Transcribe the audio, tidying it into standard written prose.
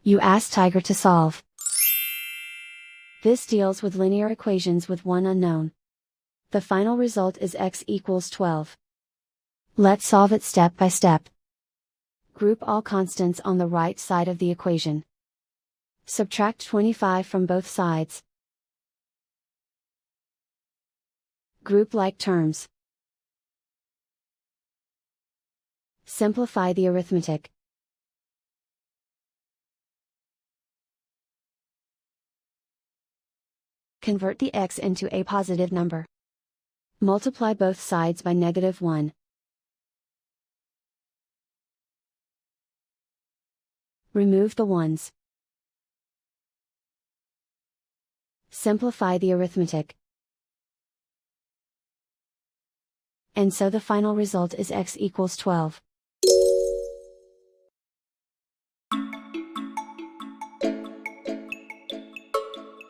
You ask Tiger to solve. This deals with linear equations with one unknown. The final result is x equals 12. Let's solve it step by step. Group all constants on the right side of the equation. Subtract 25 from both sides. Group like terms. Simplify the arithmetic. Convert the x into a positive number. Multiply both sides by -1. Remove the ones. Simplify the arithmetic. And so the final result is x equals 12.